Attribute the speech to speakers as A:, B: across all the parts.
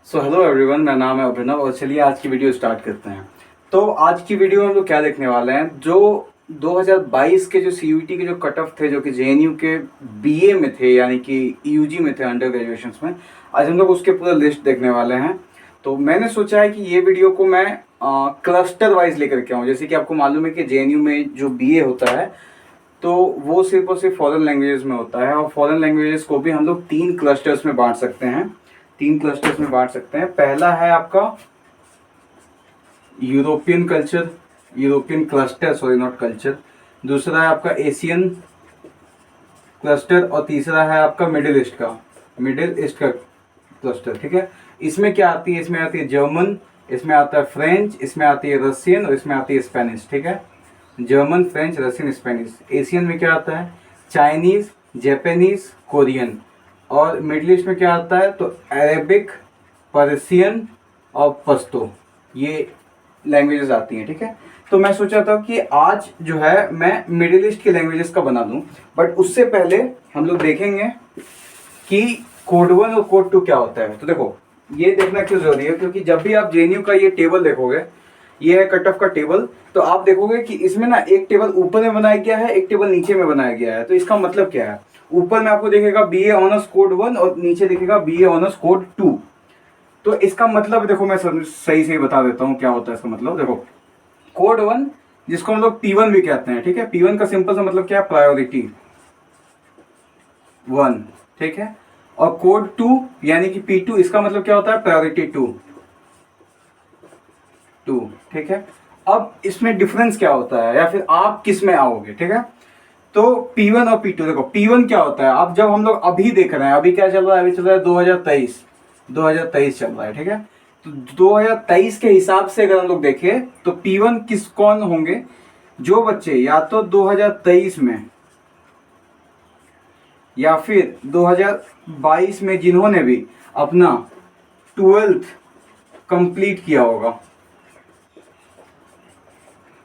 A: So hello everyone, मेरा नाम है अभिनव और चलिए आज की वीडियो स्टार्ट करते हैं। तो आज की वीडियो में हम लोग क्या देखने वाले हैं, जो 2022 के जो सीयूईटी के जो कट ऑफ थे, जो कि जेएनयू के बीए में थे, यानी कि यूजी में थे, अंडर ग्रेजुएशन में। आज हम लोग उसके पूरा लिस्ट देखने वाले हैं। तो मैंने सोचा है कि ये वीडियो को मैं क्लस्टर वाइज लेकर के आऊँ। जैसे कि आपको मालूम है कि जेएनयू में जो बीए होता है तो वो सिर्फ और सिर्फ फॉरेन लैंग्वेजेस में होता है, और फॉरेन लैंग्वेजेस को भी हम लोग 3 क्लस्टर्स में बांट सकते हैं। 3 क्लस्टर्स में बांट सकते हैं। पहला है आपका European culture, European cluster, sorry not culture. दूसरा है आपका एशियन क्लस्टर और तीसरा है आपका मिडिल ईस्ट का क्लस्टर। ठीक है, इसमें क्या आती है? इसमें आती है जर्मन, इसमें आता है फ्रेंच, इसमें आती है रशियन और इसमें आती है स्पेनिश। ठीक है, German, French, Russian, Spanish. Asian में क्या आता है? Chinese, Japanese, Korean. और मिडिल ईस्ट में क्या आता है? तो अरेबिक, पर्शियन और पश्तो, ये लैंग्वेजेस आती हैं। ठीक है, तो मैं सोचा था कि आज जो है मैं मिडिल ईस्ट के लैंग्वेजेस का बना दूं, बट उससे पहले हम लोग देखेंगे कि कोड 1 और कोड 2 क्या होता है। तो देखो, ये देखना क्यों जरूरी है, क्योंकि जब भी आप जेएनयू का ये टेबल देखोगे, ये है कट ऑफ का टेबल, तो आप देखोगे कि इसमें ना एक टेबल ऊपर में बनाया गया है, एक टेबल नीचे में बनाया गया है। तो इसका मतलब क्या है? ऊपर में आपको देखेगा बीए ऑनर्स कोड 1 और नीचे देखेगा बीए ऑनर्स कोड 2। तो इसका मतलब देखो, मैं सही से बता देता हूँ क्या होता है इसका मतलब। देखो, कोड 1 जिसको हम लोग P1 भी कहते हैं। ठीक है, P1 का सिंपल सा मतलब क्या है? प्रायोरिटी 1। ठीक है, और कोड 2 यानी कि P2, इसका मतलब क्या होता है? प्रायोरिटी 2। ठीक है, अब इसमें डिफरेंस क्या होता है, या फिर आप किस में आओगे? ठीक है, तो P1 और P2, देखो P1 क्या होता है? अब जब हम लोग अभी देख रहे हैं, अभी क्या चल रहा है? अभी चल रहा है 2023 चल रहा है। ठीक है, तो 2023 के हिसाब से अगर हम लोग देखें तो P1 कौन होंगे? जो बच्चे या तो 2023 में या फिर 2022 में जिन्होंने भी अपना 12th कंप्लीट किया होगा,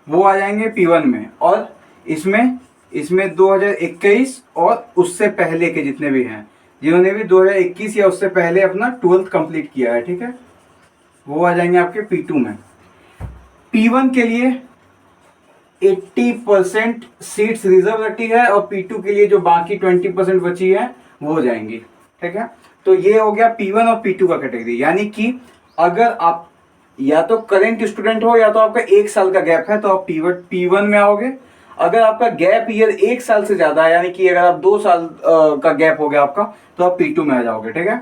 A: वो आ जाएंगे P1 में। और इसमें 2021 और उससे पहले के जितने भी हैं, जिन्होंने भी 2021 या उससे पहले अपना 12th कंप्लीट किया है, ठीक है, वो आ जाएंगे आपके P2 में। P1 के लिए 80% सीट्स रिजर्व रखी है, और P2 के लिए जो बाकी 20% बची है वो हो जाएंगी। ठीक है, तो ये हो गया P1 और P2 का कैटेगरी। यानी कि अगर आप या तो करेंट स्टूडेंट हो या तो आपका 1 साल का गैप है तो आप P1 में आओगे। अगर आपका गैप ईयर 1 साल से ज्यादा है, यानी कि अगर आप 2 साल का गैप हो गया आपका, तो आप P2 में आ जाओगे। ठीक है,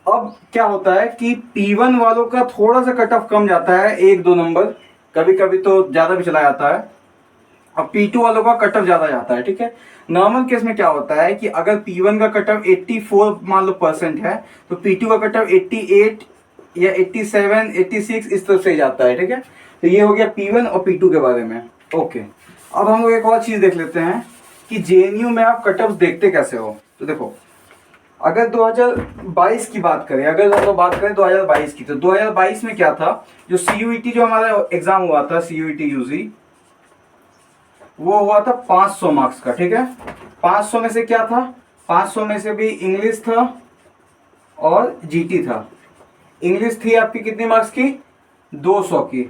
A: अब क्या होता है कि P1 वालों का थोड़ा सा कट ऑफ कम जाता है, 1-2 नंबर, कभी कभी तो ज्यादा भी चला जाता है। अब P2 वालों का कट ऑफ ज्यादा जाता है। ठीक है, नॉर्मल केस में क्या होता है कि अगर P1 का कट ऑफ 84 मान लो % है, तो P2 का कट ऑफ 88 या 87, 86 इस तरह से जाता है। ठीक है, तो ये हो गया P1 और P2 के बारे में। ओके, अब हम लोग एक और चीज देख लेते हैं कि जेएनयू में आप कट ऑफ देखते कैसे हो। तो देखो, अगर 2022 की बात करें, अगर हम लोग बात करें 2022 की, तो 2022 में क्या था? जो सीयूईटी, जो हमारा एग्जाम हुआ था, सीयूईटी यूजी, वो हुआ था 500 मार्क्स का। ठीक है, 500 में से क्या था? 500 में से भी इंग्लिश था और जीटी था। इंग्लिश थी आपकी कितनी मार्क्स की? 200 की,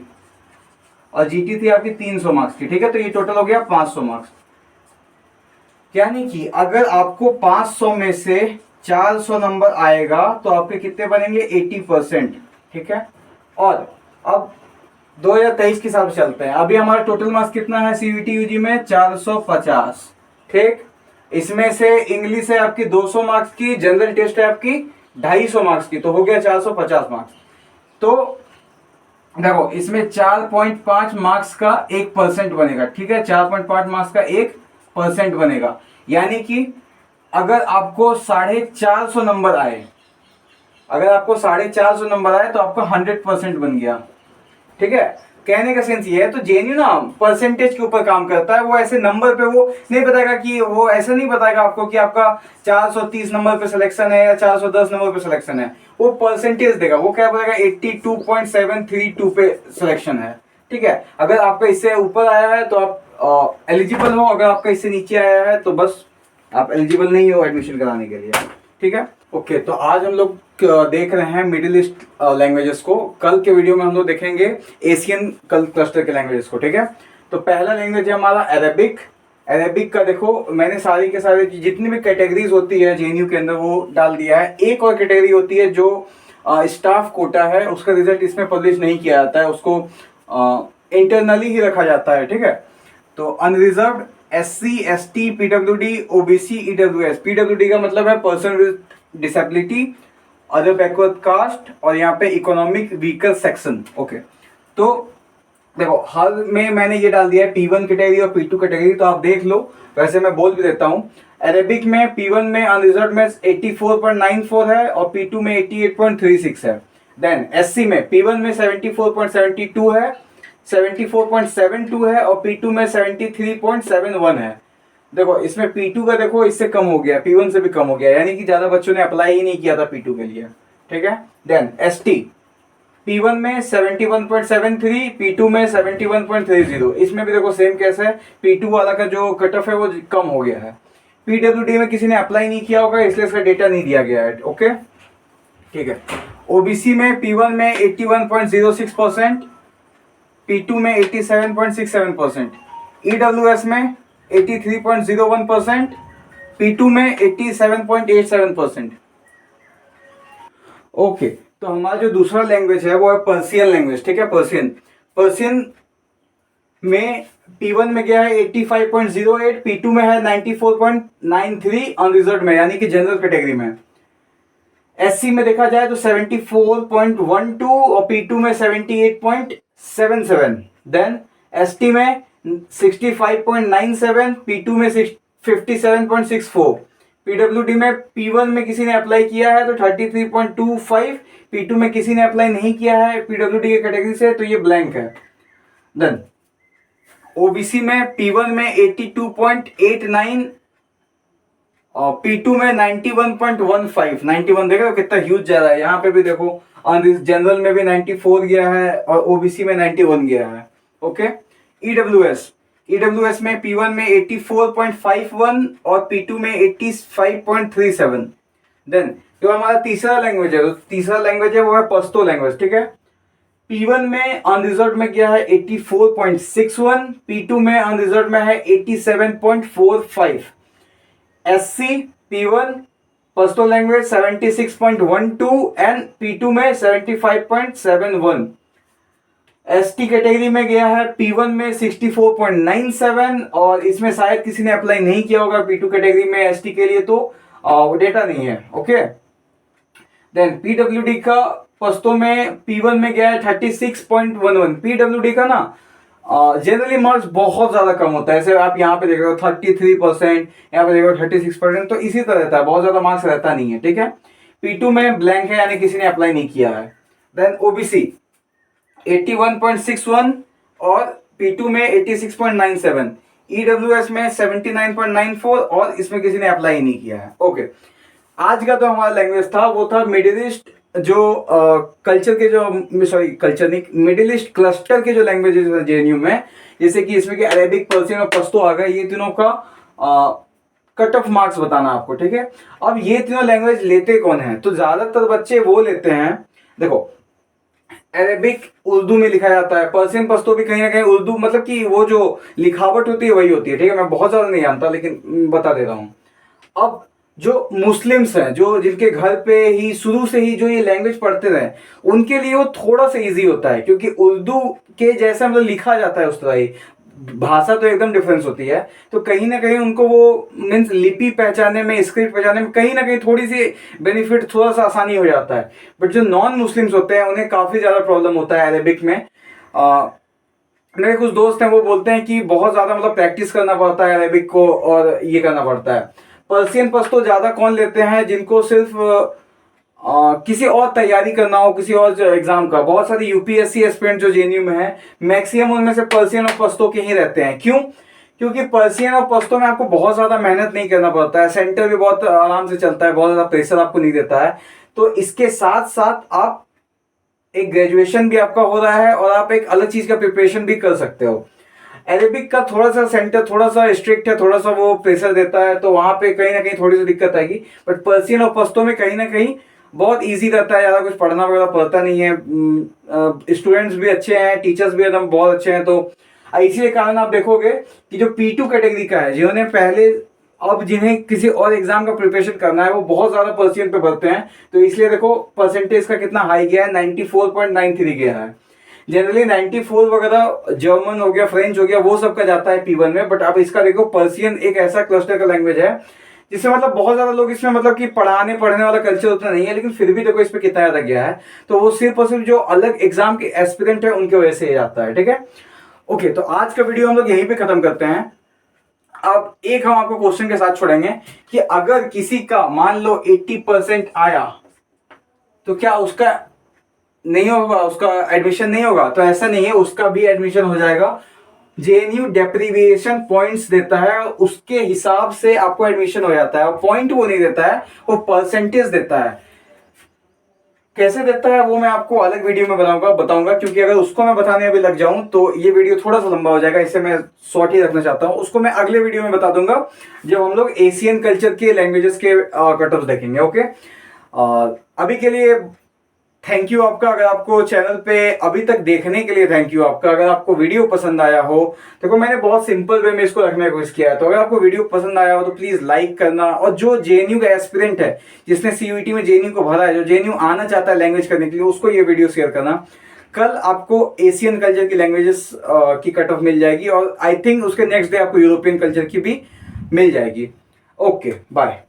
A: और जीटी थी आपकी 300 मार्क्स की। ठीक है, तो ये टोटल हो गया 500 मार्क्स। यानी कि अगर आपको 500 में से 400 नंबर आएगा तो आपके कितने बनेंगे? 80%। ठीक है, और अब 2023 के हिसाब से चलते हैं। अभी हमारा टोटल मार्क्स कितना है सीयूईटी यूजी में? 450। ठीक, इसमें से इंग्लिश है आपकी 200 मार्क्स की, जनरल टेस्ट है आपकी 250 मार्क्स की, तो हो गया 450 मार्क्स। तो देखो, इसमें 4.5 मार्क्स का 1% बनेगा। ठीक है, 4.5 मार्क्स का 1% बनेगा। यानी कि अगर आपको 450 नंबर आए, अगर आपको 450 नंबर आए तो आपका 100% बन गया। ठीक है, कहने का सेंस ये है, तो जेएनयू ना परसेंटेज के ऊपर काम करता है। वो ऐसे नंबर पे वो नहीं बताएगा कि, वो ऐसा नहीं बताएगा आपको कि आपका 430 नंबर पे सिलेक्शन है या 410 नंबर पे सिलेक्शन है। वो परसेंटेज देगा। वो क्या बोलेगा? 82.732 पे सिलेक्शन है। ठीक है, अगर आपका इससे ऊपर आया है तो आप एलिजिबल हो, अगर आपका इससे नीचे आया है तो बस आप एलिजिबल नहीं हो एडमिशन कराने के लिए। ठीक है, ओके तो आज हम लोग देख रहे हैं मिडिल ईस्ट लैंग्वेजेस को। कल के वीडियो में हम लोग देखेंगे एशियन कल क्लस्टर के लैंग्वेजेस को, ठीक है। तो पहला लैंग्वेज है हमारा अरेबिक। अरेबिक का देखो मैंने सारी के सारे जितनी भी कैटेगरीज होती है जेएनयू के अंदर वो डाल दिया है। एक और कैटेगरी होती है जो स्टाफ कोटा है, उसका रिजल्ट इसमें पब्लिश नहीं किया जाता है, उसको इंटरनली ही रखा जाता है, ठीक है। तो unreserved SC ST PWD OBC EWS। PWD का मतलब है person with disability, other backward caste और यहाँ पे इकोनॉमिक वीकर सेक्शन। ओके तो देखो हाल में मैंने ये डाल दिया है P1 कैटेगरी और P2 कैटेगरी, तो आप देख लो। वैसे मैं बोल भी देता हूँ, अरेबिक में P1 में अनरिजर्व्ड में 84.94 है और P2 में 88.36 है। देन SC में P1 में 74.72 है, 74.72 है और P2 में 73.71 है। देखो इसमें P2 का देखो इससे कम हो गया, P1 से भी कम हो गया, यानी कि ज्यादा बच्चों ने अप्लाई ही नहीं किया था P2 के लिए, ठीक है। देन ST P1 में 71.73, P2 में 71.30। इसमें भी देखो सेम केस है, P2 वाला का जो कट ऑफ है वो कम हो गया है। PWD में किसी ने अप्लाई नहीं किया होगा इसलिए इसका डेटा नहीं दिया गया है, ओके ठीक है। OBC में P1 में 81.06%, P2 में 87.67%, EWS में 83.01%, P2 में 87.87%। ओके तो हमारा जो दूसरा लैंग्वेज है वो है पर्शियन लैंग्वेज, ठीक है। पर्शियन में P1 में गया है 85.08, P2 में है 94.93 अनरिजर्व्ड में, यानी कि जनरल कैटेगरी में। SC में देखा जाए तो 74.12 और P2 में 78.77। देन ST में 65.97, P2 में 57.64। PWD में P1 में किसी ने अप्लाई किया है तो 33.25, P2 में किसी ने अप्लाई नहीं किया है PWD की कैटेगरी से तो ये ब्लैंक है। देन OBC में P1 में 82.89 और P2 में 91.15। 91 देखो कितना ह्यूज जा रहा है। यहाँ पे भी देखो जनरल में भी 94 गया है और OBC में 91 गया है, ओके। EWS में P1 में 84.51 और P2 में 85.37। देन जो हमारा तीसरा लैंग्वेज है, तो तीसरा लैंग्वेज है वो है पश्तो लैंग्वेज, ठीक है। P1 में अनरिजर्व्ड में गया है 84.61, P2 में अनरिजर्व्ड में है 87.45। SC P1 Pashto language 76.12 and P2 में 75.71। ST कैटेगरी में गया है P1 में 64.97 और इसमें शायद किसी ने अप्लाई नहीं किया होगा P2 कैटेगरी में ST के लिए, तो डेटा नहीं है, ओके। देन PWD का पश्तो में P1 में गया है 36.11। PWD का ना जनरली मार्क्स बहुत ज्यादा कम होता है, ऐसे आप यहाँ पे देख रहे हो 33%, यहाँ पे देख रहे हो 36%, तो इसी तरह रहता है, बहुत ज्यादा मार्क्स रहता नहीं है, ठीक है। P2 में ब्लैंक है यानी किसी ने अप्लाई नहीं किया है। देन OBC 81.61 और P2 में 86.97, EWS में 79.94 और इसमें किसी ने अप्लाई नहीं किया है, ओके। आज का तो हमारा लैंग्वेज था वो था मिडिल ईस्ट जो कल्चर के जो सॉरी कल्चर नहीं मिडिल ईस्ट क्लस्टर के जो लैंग्वेजेस है जेएनयू में, जैसे कि इसमें कि अरेबिक, पर्शियन और पश्तो आ गए। ये तीनों का कट ऑफ मार्क्स बताना आपको, ठीक है। अब ये तीनों लैंग्वेज लेते कौन है, तो ज्यादातर बच्चे वो लेते हैं, देखो अरेबिक उर्दू में लिखा जाता है, पर्शियन पश्तो भी कहीं ना कहीं उर्दू, मतलब कि वो जो लिखावट होती है वही होती है, ठीक है। मैं बहुत ज्यादा नहीं जानता लेकिन बता दे रहा हूं। अब जो मुस्लिम्स हैं, जो जिनके घर पे ही शुरू से ही जो ये लैंग्वेज पढ़ते रहे, उनके लिए वो थोड़ा सा इजी होता है, क्योंकि उर्दू के जैसा मतलब लिखा जाता है उस तरह ही, भाषा तो एकदम डिफरेंस होती है, तो कहीं ना कहीं उनको वो मीन्स लिपि पहचानने में, स्क्रिप्ट पहचानने में कहीं ना कहीं थोड़ी सी बेनिफिट, थोड़ा सा आसानी हो जाता है। बट जो नॉन मुस्लिम्स होते हैं उन्हें काफी ज्यादा प्रॉब्लम होता है अरेबिक में। मेरे कुछ दोस्त हैं वो बोलते हैं कि बहुत ज्यादा मतलब प्रैक्टिस करना पड़ता है अरेबिक को और ये करना पड़ता है। पर्शियन पश्तो ज्यादा कौन लेते हैं, जिनको सिर्फ किसी और तैयारी करना हो, किसी और एग्जाम का। बहुत सारे यूपीएससी एस्पिरेंट जो जेएनयू में है, मैक्सिमम उनमें से पर्शियन और पश्तो के ही रहते हैं। क्यों? क्योंकि पर्शियन और पश्तो में आपको बहुत ज्यादा मेहनत नहीं करना पड़ता है, सेंटर भी बहुत आराम से चलता है, बहुत ज्यादा प्रेशर आपको नहीं देता है। तो इसके साथ साथ आप एक ग्रेजुएशन भी आपका हो रहा है और आप एक अलग चीज का प्रिपरेशन भी कर सकते हो। अरेबिक का थोड़ा सा सेंटर थोड़ा सा स्ट्रिक्ट है, थोड़ा सा वो प्रेशर देता है, तो वहां पे कहीं ना कहीं थोड़ी सी दिक्कत आएगी। बट पर्सियन और पश्तो में कहीं ना कहीं बहुत इजी रहता है, ज़्यादा कुछ पढ़ना वगैरह पड़ता नहीं है। स्टूडेंट्स भी अच्छे हैं, टीचर्स भी एकदम बहुत अच्छे हैं। तो इसी कारण आप देखोगे कि जो P2 कैटेगरी का है, जिन्होंने पहले अब जिन्हें किसी और एग्जाम का प्रिपरेशन करना है, वो बहुत ज्यादा पर्सियन पे भरते हैं। तो इसलिए देखो परसेंटेज का कितना हाई गया है, 94.93 गया है। जनरली 94 वगैरह जर्मन हो गया, फ्रेंच हो गया, वो सब का जाता है P1 में। बट आप इसका देखो, पर्सियन एक ऐसा क्लस्टर का लैंग्वेज है जिसमें मतलब बहुत ज्यादा लोग इसमें मतलब कि पढ़ने वाला कल्चर उतना नहीं है, लेकिन फिर भी देखो इस पे कितना ज्यादा गया है। तो वो सिर्फ और सिर्फ जो अलग एग्जाम के एस्पिरेंट है उनकी वजह से आता है। ठीक है, ओके। तो आज का वीडियो हम लोग यहीं पे खत्म करते हैं। अब एक हम आपको क्वेश्चन के साथ छोड़ेंगे कि अगर किसी का मान लो 80% आया तो क्या उसका नहीं होगा, उसका एडमिशन नहीं होगा? तो ऐसा नहीं है, उसका भी एडमिशन हो जाएगा। जेएनयू डेप्रीविएशन पॉइंट्स देता है, उसके हिसाब से आपको एडमिशन हो जाता है। और पॉइंट वो नहीं देता है, वो परसेंटेज देता है। कैसे देता है वो मैं आपको अलग वीडियो में बताऊंगा, क्योंकि अगर उसको मैं बताने अभी लग जाऊं तो ये वीडियो थोड़ा सा लंबा हो जाएगा, इससे मैं शॉर्ट ही रखना चाहता हूं। उसको मैं अगले वीडियो में बता दूंगा जब हम लोग एशियन कल्चर के लैंग्वेजेस के कट ऑफ देखेंगे। ओके, अभी के लिए थैंक यू आपका। अगर आपको चैनल पे अभी तक देखने के लिए थैंक यू आपका। अगर आपको वीडियो पसंद आया हो, देखो मैंने बहुत सिंपल वे में इसको रखने की कोशिश किया है। तो अगर आपको वीडियो पसंद आया हो तो प्लीज लाइक करना। और जो जेएनयू का एस्पिरेंट है, जिसने सीयूईटी में जेएनयू को भरा है, जो जेएनयू आना चाहता है लैंग्वेज करने के लिए, उसको ये वीडियो शेयर करना। कल आपको एशियन कल्चर की लैंग्वेजेस की कट ऑफ मिल जाएगी, और आई थिंक उसके नेक्स्ट डे आपको यूरोपियन कल्चर की भी मिल जाएगी। Okay, bye.